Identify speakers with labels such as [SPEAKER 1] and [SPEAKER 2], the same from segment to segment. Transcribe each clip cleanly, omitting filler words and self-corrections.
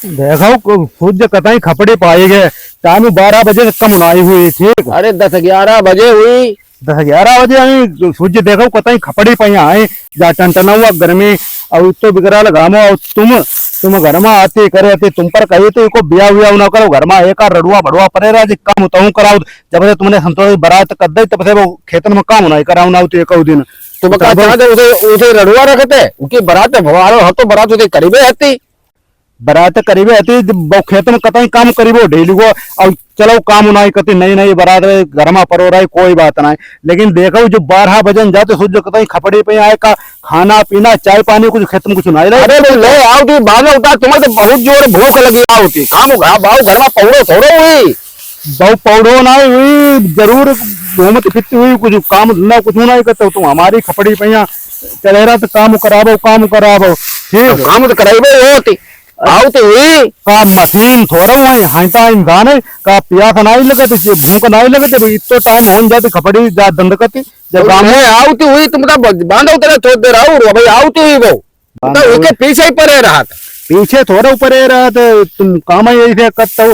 [SPEAKER 1] देखो सूर्य कतई खपड़ी पाए गए। टाइम 12 बजे तक कम उनाई हुई। ठीक
[SPEAKER 2] अरे 10-11 बजे हुई।
[SPEAKER 1] 10-11 बजे आई सूर्य देखो कतई खपड़ी पाई आए। जा टनटना हुआ गर्मी और तो बिगड़ा लगामो और तुम घर में आते करे थे तुम पर कही तो इको बिया हुआ ना करो घर में एक रड़ुआ बड़ुआ परे रहा काम तू कराओ। जब से तुमने संतोष बारात कर दे तब से वो खेतन में काम नहीं कराऊ ना एक दिन
[SPEAKER 2] तुम का चाहते उसे रड़ुआ रखते उनकी बारात भवारो हम तो बारात उसे करीबे हती।
[SPEAKER 1] बारात करीबे आती खेत में कतई काम करीबो डेली को और चलो काम उनाई कती नई नई बारात घर में परो रही कोई बात नहीं। लेकिन देखो जो 12 बजन जाते सूर्य कतई खपड़ी पे आए का खाना पीना चाय पानी कुछ खेत में कुछ नहीं रहे।
[SPEAKER 2] अरे ले आओ थी बांधो उतार तुम्हें तो बहुत जोर भूख लगी आओ थी खामो बाऊ घर में पौड़ो थोड़ो हुई
[SPEAKER 1] बहु पौड़ो ना हुई जरूर घूमत फिरती हुई कुछ काम धंधा कुछ नहीं करते तुम हमारी खपड़ी पे चले रहा तो काम कराबो ठीक
[SPEAKER 2] काम तो कराइबे होती आओ तो हुई
[SPEAKER 1] का मशीन थोड़ा हुआ हाइता इंसान है का प्यास नहीं लगे तो भूख नहीं लगे जब इतो टाइम हो जाते खपड़ी जा दंड करती जब
[SPEAKER 2] गांव में आउती हुई तुम तो बांधो उतरे थोड़ी देर आओ भाई आउती हुई वो तो उसके पीछे ही पड़े रहा था
[SPEAKER 1] पीछे थोड़ा ऊपर रहा तो तुम काम ही ऐसे करते हो।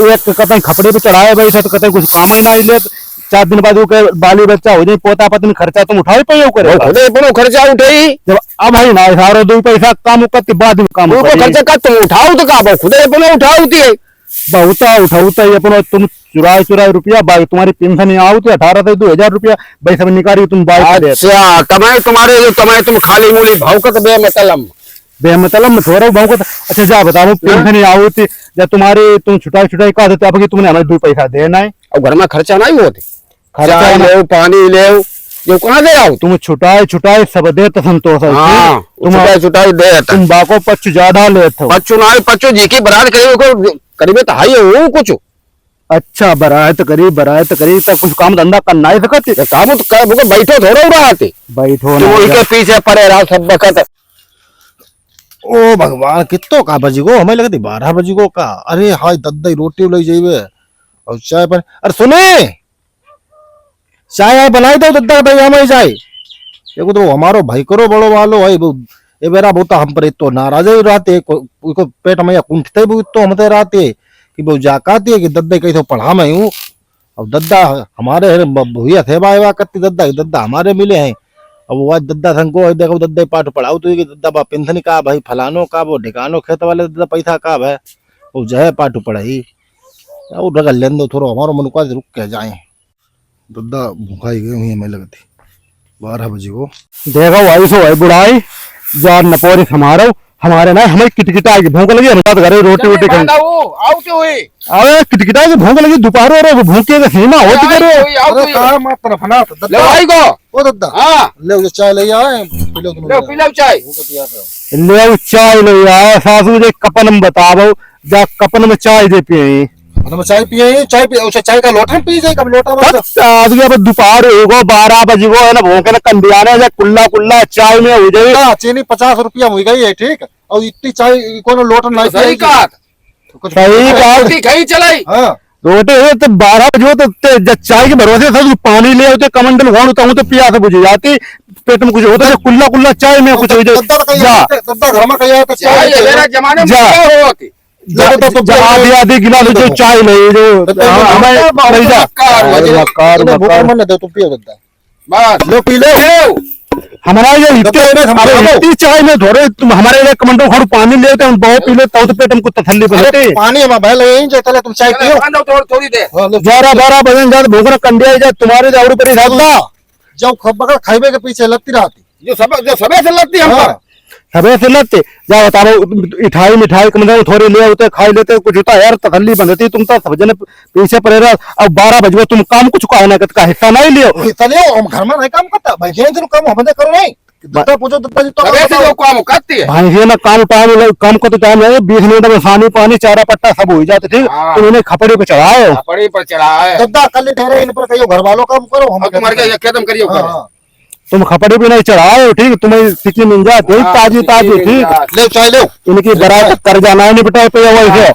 [SPEAKER 1] एक कतई खपड़े पे चढ़ाए भाई तो कतई कुछ काम ही नहीं ले 4 दिन बाद के बाली बच्चा हो जाए पोता पत्नी खर्चा तुम उठाई पे करे
[SPEAKER 2] खुदे अपनो खर्चा उठाई
[SPEAKER 1] जब अब है ना सारो 2 पैसा काम करती बाद में काम
[SPEAKER 2] खर्चा का तुम उठाओ तो का खुदे अपनो उठाओती है
[SPEAKER 1] बहुता उठाऊता ही अपनो तुम चुराए रुपया बाई तुम्हारी पेंशन आती 18 से 2000 रुपया भाई सब निकाली तुम बाई
[SPEAKER 2] अच्छा कमाए तुम्हारे जो कमाए तुम खाली मूली भावकत
[SPEAKER 1] बेमतलब में थोड़ा भाव को। अच्छा जा बताओ पेंशन आती जब तुम्हारी तुम छुटाई का देते अब तुमने हमें 2 पैसा देना है
[SPEAKER 2] और घर में खर्चा नहीं होते खर्चा ले पानी ले जो कहाँ दे आओ
[SPEAKER 1] तुम छुटाई सब देते संतोष
[SPEAKER 2] तुम छुटाई दे
[SPEAKER 1] तुम बाको पच्चू ज्यादा लेते
[SPEAKER 2] पच्चू जी की बरात करीबे तो हाई है कुछ
[SPEAKER 1] अच्छा बरात करी तो कुछ काम धंधा करना ही सकते
[SPEAKER 2] काम तो बैठो थोड़ा उड़ाते
[SPEAKER 1] बैठो
[SPEAKER 2] के पीछे पड़े रहा सब बखत।
[SPEAKER 3] ओ भगवान कितो का बजी गो हमें लगती 12 बजी गो का। अरे हाय दद्दा रोटी ले जाइबे और चाय पर अरे सुने चाय बनाई दो दद्दा भाई हमें चाय देखो तो हमारो भाई करो बड़ो वालो भाई ये बेरा बोता हम पर तो नाराज ही रहते को पेट में या कुंठते भी तो हमते रहते कि वो जाकाती है कि दद्दा कैसे पढ़ा मैं हूँ। अब दद्दा हमारे भैया थे बाई करती दद्दा हमारे मिले हैं। अब वो आज दद्दा संको देखो दद्दा पाठ पढ़ाओ तो कि दद्दा बा पेंशन का भाई फलानो का वो ढिकानो खेत वाले दद्दा पैसा का है वो जय पाठ पढ़ाई और रगल लेन दो थोड़ा हमारो मन को रुक के जाए दद्दा भूखाई गई हुई हमें लगती 12 बजे को।
[SPEAKER 1] देखो भाई सो भाई बुढ़ाई जार नपोरी समारो हमारे ना हमें किटकिटा की भूख लगी हम घरे रोटी खाई अरे किटकिटा की भूख लगी दोपहर और भूखे का सीमा होती करे
[SPEAKER 3] ओ दद्दा हां ले चाय ले आए पी लो
[SPEAKER 2] चाय
[SPEAKER 1] ले चाय ले आए सासू जी कपन में बताओ जा कपन में चाय दे पिए
[SPEAKER 3] चाय पिए चाय का लोटा पी जाए कब लोटा
[SPEAKER 1] आज अब दोपहर होगा 12 बजे को है ना भूखे ना कंदियाने जा कुल्ला चाय में हो जाए
[SPEAKER 3] चीनी 50 रुपया हो गई है ठीक और इतनी चाय कोनो लोटा नहीं
[SPEAKER 2] सही कहीं चलाई
[SPEAKER 1] रोटी है तो 12 बजे तो चाय के भरोसे सब पानी ले होते कमंडल होता हूँ तो प्यास बुझ जाती पेट में कुछ होता है कुल्ला चाय में कुछ हो जाए आधी गिलास जो चाय ले जो
[SPEAKER 3] पी लो
[SPEAKER 1] हमारा ये इतनी चाय में थोड़े तुम हमारे कमंडो खड़ू पानी ले हम बहुत पी लेते तो पेट हमको तसल्ली बनती
[SPEAKER 3] पानी तुम चाय पियो
[SPEAKER 2] थोड़ी देर
[SPEAKER 1] 12 बजे जाते भूखना कंडिया जाए तुम्हारे जावरू पर
[SPEAKER 3] जब खबर खाइबे के पीछे लगती रहती
[SPEAKER 2] जो सबे से लगती हम
[SPEAKER 1] सबे से लगते जा बताओ मिठाई कमंडो थोड़ी ले होते खाई लेते कुछ होता यार तसल्ली बनती तुम तो सब जने पीछे पड़े रहा अब 12 बजे तुम काम कुछ का हिस्सा नहीं लियो
[SPEAKER 3] हम घर में नहीं काम करता भाई काम हम करो नहीं पूछो
[SPEAKER 1] भाई ना काम को तो टाइम है 20 मिनट में पानी पानी चारा पट्टा सब हो जाते ठीक तुम इन्हें खपड़ी पे चढ़ाओ
[SPEAKER 2] खपड़ी पर चढ़ाए
[SPEAKER 3] दद्दा कल ठहरे इन पर कहियो घर वालों काम करो हम
[SPEAKER 2] तुम्हारे खत्म करियो
[SPEAKER 1] तुम खपड़ी भी नहीं चढ़ाओ ठीक तुम्हें सिक्की मिल जाती ताजी ठीक
[SPEAKER 3] ले चाय लो
[SPEAKER 1] इनकी बरात कर जाना है निपटाए पे वैसे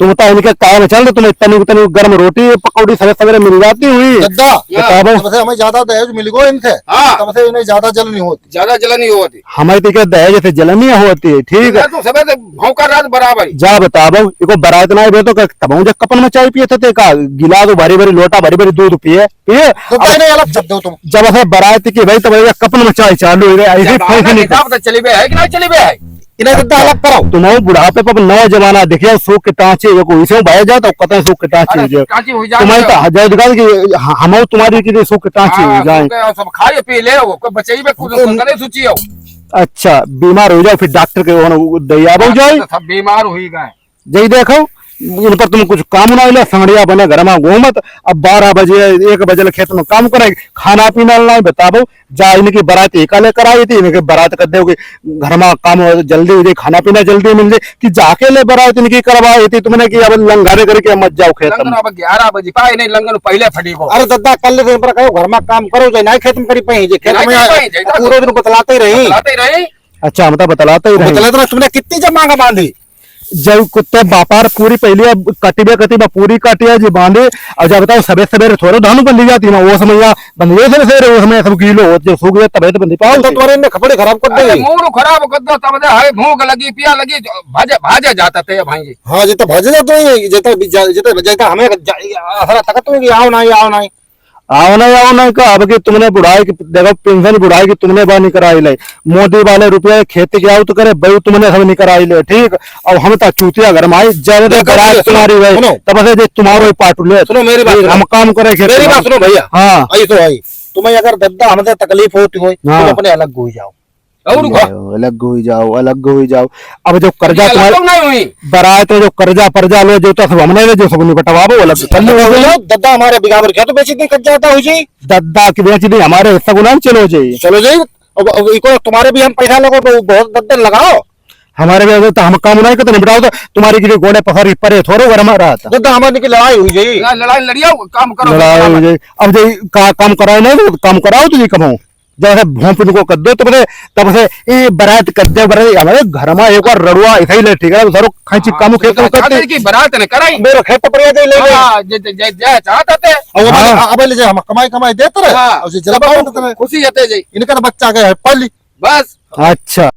[SPEAKER 1] तुम तो इनके काय में चल, तुम इतनी इतनी गर्म रोटी पकौड़ी सवेरे सवेरे मिल जाती हुई।
[SPEAKER 3] दद्दा
[SPEAKER 1] बताओ
[SPEAKER 3] तब से हमें ज्यादा दहेज मिल गो इनसे,
[SPEAKER 2] हाँ।
[SPEAKER 3] तब से इन्हें ज्यादा जल नहीं होती।
[SPEAKER 2] ज्यादा जलन नहीं होती।
[SPEAKER 1] हमारे तो क्या दहेज से जलनिया होती है, ठीक है।
[SPEAKER 2] तो सब भौंका रात बराबर ही।
[SPEAKER 1] जा बताओ, इको बारात ना आए तो तब जब कपन में चाय पिए थे का गिलास भरी भरी लोटा भरी भरी दूध पिए पिए।
[SPEAKER 3] तो पहले अलग शब्द हो तुम।
[SPEAKER 1] जब ऐसे बारात की भाई तब कपन में चाय चालू है, ऐसे
[SPEAKER 2] पता चली बे है कि नहीं चली बे है।
[SPEAKER 3] इन्हें दद्दा अलग कराओ।
[SPEAKER 1] तुम बुढ़ापे पर नवा जमाना देखिए, सूख के टाँचे इसे भाई जाता कतई सूख के टाँचे हो जाए।
[SPEAKER 2] कांची हो
[SPEAKER 1] तुम्हारी तो
[SPEAKER 2] जाए
[SPEAKER 1] हजार दिखा कि हम तुम्हारी की सूख के टाँचे हो जाए।
[SPEAKER 2] सब खाए पी ले कोई बचाई में कुछ करे सूची हो।
[SPEAKER 1] अच्छा बीमार हो जाओ फिर डॉक्टर के दैया हो जाए,
[SPEAKER 2] सब बीमार हुई गए।
[SPEAKER 1] जय देखो इन पर तुम कुछ काम ना ले, संगड़िया बने घर में घूमत। अब 12 बजे 1 बजे खेत में काम करे, खाना पीना ना बताओ। जा इनकी बारात एका लेकर आई थी, इनके बारात कर दोगे घर में काम जल्दी हो जाए, खाना पीना जल्दी मिल जाए कि जाके ले बारात इनकी करवाई थी तुमने कि अब लंगारे करके मत जाओ खेत में।
[SPEAKER 2] लंगन अब 11 बजे पाए नहीं, लंगन पहले फटी को।
[SPEAKER 3] अरे दद्दा कल दिन पर कहो घर में काम करो जो नहीं खेत में करी पाई जे खेत में पूरे दिन बतलाते ही रही।
[SPEAKER 2] लाते रही।
[SPEAKER 1] अच्छा हम तो बतलाते ही रहे।
[SPEAKER 3] बतलाते ना तुमने कितनी जमा का बांधी।
[SPEAKER 1] जब कुत्ते बापार पूरी पहली कटिबा पूरी काटिया जी बांधे। और जब बताओ सबे सवेरे थोड़े धानु बंदी जाती ना, वो समय बंदी सवेरे वो समय सब गीलो होते सूख गए तब बंदी पाओ।
[SPEAKER 3] तो तुम्हारे ने कपड़े खराब कर
[SPEAKER 2] अरे
[SPEAKER 3] दे।
[SPEAKER 2] मूड खराब कर दो तब हाय भूख लगी पिया लगी भाजे भाजे जाता थे भाई जी।
[SPEAKER 3] हाँ जितना भज जाते हैं जितना हमें असर तक तो आओ नहीं
[SPEAKER 1] आओ ना का अब कि तुमने बुढ़ाई की देखो पेंशन बुढ़ाई की तुमने बात नहीं कराई ले, मोदी वाले रुपये खेती के आओ तो करे भाई तुमने सब नहीं कराई ले, ठीक। और हम तो चूतिया घर में आई जब बारात तुम्हारी भाई तब से तुम्हारो पाटू ले।
[SPEAKER 3] सुनो मेरी बात,
[SPEAKER 1] हम काम करे
[SPEAKER 3] मेरी बात सुनो भैया।
[SPEAKER 1] हाँ
[SPEAKER 3] आई तो आई तुम्हें अगर दद्दा हमसे तकलीफ होती हो तुम अपने अलग हो जाओ।
[SPEAKER 2] और
[SPEAKER 1] अलग हो जाओ अलग हो जाओ। अब जो कर्जा तुम्हारे
[SPEAKER 2] नहीं हुई
[SPEAKER 1] बारात में जो कर्जा पर्जा लो जो तो सब हमने जो सब निपटवाओ अलग कर लो।
[SPEAKER 3] दद्दा हमारे बिगाबर क्या तो बेची नहीं कर जाता हो जी।
[SPEAKER 1] दद्दा की बेच दी हमारे हिस्सा गुलाम चलो जाइए
[SPEAKER 3] चलो जी अब इको तुम्हारे भी हम पैसा लगो तो बहुत दद्दा लगाओ।
[SPEAKER 1] हमारे में तो हम काम नहीं करते निपटाओ तो तुम्हारी के लिए गोड़े पसारी परे थोड़ो घर में रहा था।
[SPEAKER 3] दद्दा हमारे की लड़ाई हुई जी।
[SPEAKER 2] लड़ाई लड़िया काम करो।
[SPEAKER 1] लड़ाई हो जाए। अब जो काम कराओ नहीं तो काम कराओ तो ये कमाओ जैसे भोंप को कर दो तब से ये बारात कर दे बारात हमारे घर में एक बार रड़ुआ ऐसा ही ले, ठीक है सरो खांची काम खेत में करते
[SPEAKER 2] की बारात ने कराई
[SPEAKER 3] मेरे खेत पर ले ले
[SPEAKER 2] हां जे चाहते थे
[SPEAKER 3] अब ले जा हम कमाई देते रहे और जला खुशी
[SPEAKER 2] जते जी
[SPEAKER 3] इनका बच्चा गया है पढ़ ली
[SPEAKER 2] बस।
[SPEAKER 1] अच्छा